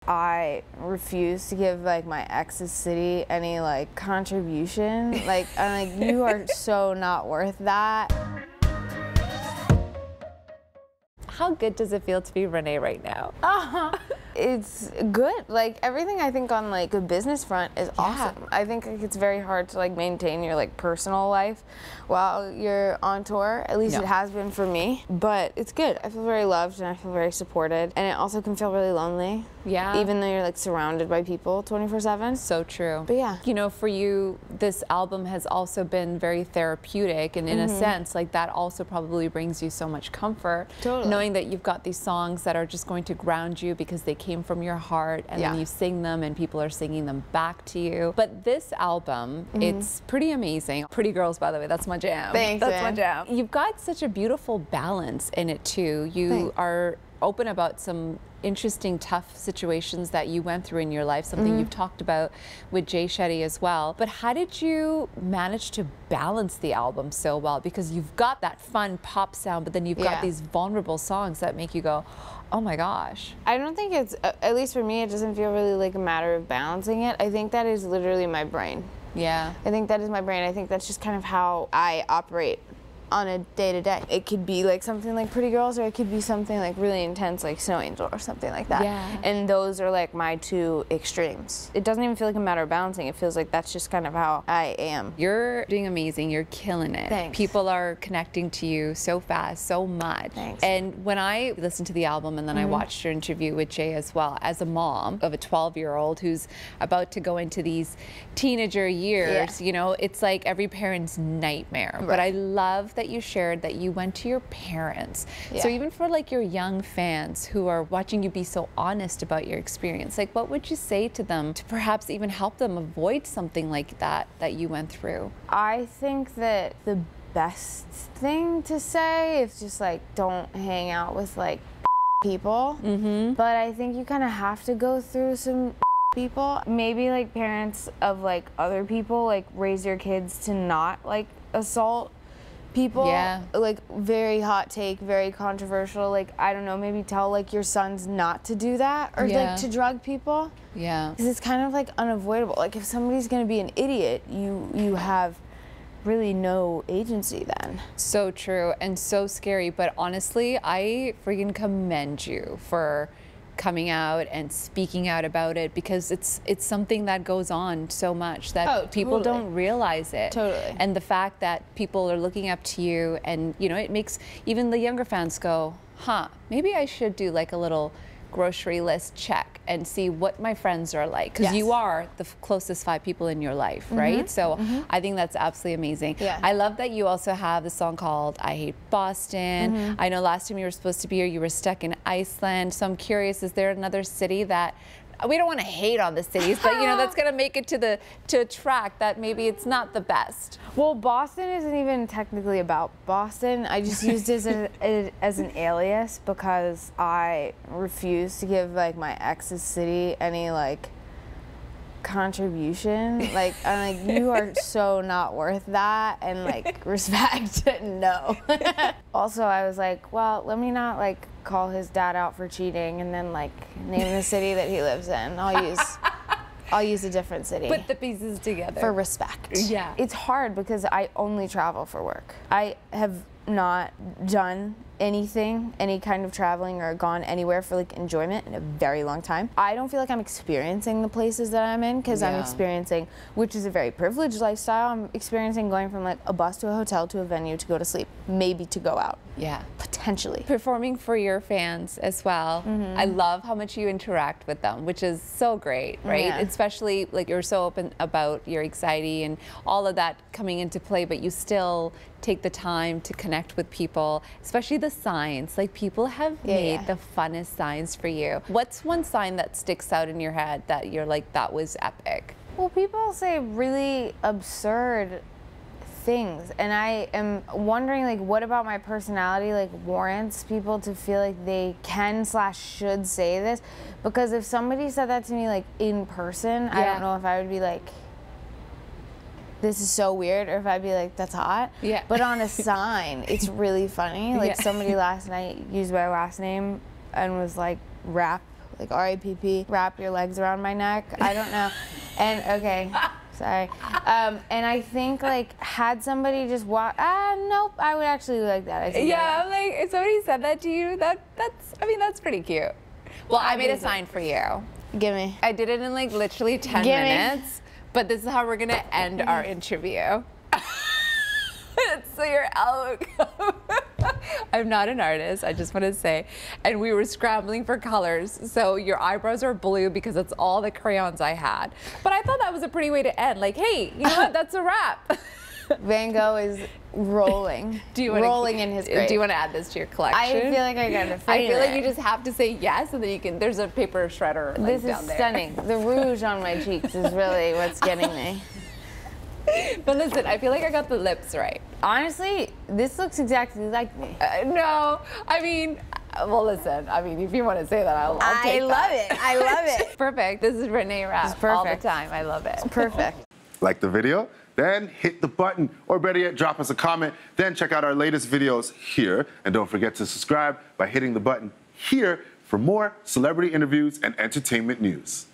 I refuse to give like my ex's city any like contribution. Like I'm like, you are so not worth that. How good does it feel to be Reneé right now? It's good. Like everything I think on like the business front is awesome. I think like, it's very hard to like maintain your like personal life while you're on tour. At least it has been for me. But it's good. I feel very loved and I feel very supported. And it also can feel really lonely. Yeah. Even though you're like surrounded by people 24/7. So true. But yeah. You know, for you, this album has also been very therapeutic, and in a sense, like that also probably brings you so much comfort. Totally. Knowing that you've got these songs that are just going to ground you because they came from your heart, and then you sing them and people are singing them back to you. But this album, it's pretty amazing. Pretty Girls, by the way, that's my jam. Thanks, that's my jam. You've got such a beautiful balance in it too. You are open about some interesting, tough situations that you went through in your life, something you've talked about with Jay Shetty as well. But how did you manage to balance the album so well? Because you've got that fun pop sound, but then you've got these vulnerable songs that make you go, oh my gosh. I don't think it's, at least for me, it doesn't feel really like a matter of balancing it. I think that is literally my brain. Yeah. I think that is my brain. I think that's just kind of how I operate on a day-to-day. It could be like something like Pretty Girls, or it could be something like really intense like Snow Angel or something like that. Yeah. And those are like my two extremes. It doesn't even feel like a matter of balancing. It feels like that's just kind of how I am. You're doing amazing. You're killing it. Thanks. People are connecting to you so fast, so much. Thanks. And when I listened to the album and then I watched your interview with Jay as well, as a mom of a 12-year-old who's about to go into these teenager years, you know, it's like every parent's nightmare. But I love that you shared that you went to your parents. So even for like your young fans who are watching you be so honest about your experience, like what would you say to them to perhaps even help them avoid something like that you went through? I think that the best thing to say is just like don't hang out with like people. But I think you kind of have to go through some people. Maybe like parents of like other people like raise your kids to not like assault people. Like very hot take, very controversial. Like I don't know, maybe tell like your sons not to do that, or like to drug people. Because it's kind of like unavoidable. Like if somebody's gonna be an idiot, you have really no agency then. So true and so scary. But honestly, I freaking commend you for coming out and speaking out about it, because it's something that goes on so much that people don't realize it. And the fact that people are looking up to you, and you know, it makes even the younger fans go, huh, maybe I should do like a little grocery list check and see what my friends are like, because you are the closest 5 people in your life, right? So I think that's absolutely amazing. I love that you also have the song called I Hate Boston. I know last time you were supposed to be here, you were stuck in Iceland. So I'm curious, is there another city that, we don't want to hate on the cities, but you know, that's gonna make it to a track that maybe it's not the best? Well, Boston isn't even technically about Boston. I just used it as an alias because I refuse to give like my ex's city any like contribution. Like I'm like, you are so not worth that, and like respect, no. Also, I was like, well, let me not like call his dad out for cheating and then like name the city that he lives in. I'll use a different city. Put the pieces together. For respect. Yeah. It's hard because I only travel for work. I have not done anything, any kind of traveling or gone anywhere for like enjoyment in a very long time. I don't feel like I'm experiencing the places that I'm in, because I'm experiencing, which is a very privileged lifestyle, I'm experiencing going from like a bus to a hotel to a venue to go to sleep, maybe to go out. Potentially. Performing for your fans as well. I love how much you interact with them, which is so great, right? Especially like you're so open about your anxiety and all of that coming into play, but you still take the time to connect with people, especially the signs. Like people have made the funnest signs for you. What's one sign that sticks out in your head that you're like, that was epic? Well, people say really absurd things, and I am wondering like what about my personality like warrants people to feel like they can/should say this, because if somebody said that to me like in person, I don't know if I would be like, this is so weird, or if I'd be like, that's hot. But on a sign, it's really funny. Like somebody last night used my last name and was like, Rapp, like R-A-P-P, wrap your legs around my neck. I don't know. And okay, sorry. And I think like had somebody just walk, nope, I would actually like that. Yeah, like if somebody said that to you, that's pretty cute. Well, I made a sign for you. Give me. I did it in like literally 10 minutes, but this is how we're gonna end our interview. So your elbow. I'm not an artist, I just want to say. And we were scrambling for colors, so your eyebrows are blue because that's all the crayons I had. But I thought that was a pretty way to end. Like, hey, you know what? That's a wrap. Van Gogh is rolling. Rolling in his grave. Do you want to add this to your collection? I feel like I got to frame I feel like you just have to say yes, and then you can. There's a paper shredder. Like, this is stunning. The rouge on my cheeks is really what's getting me. But listen, I feel like I got the lips right. Honestly, this looks exactly like me. No, I mean, well, listen. I mean, if you want to say that, I'll take that. I love it. I love it. Perfect. This is Renee Rapp all the time. I love it. It's perfect. Like the video? Then hit the button, or better yet, drop us a comment. Then check out our latest videos here. And don't forget to subscribe by hitting the button here for more celebrity interviews and entertainment news.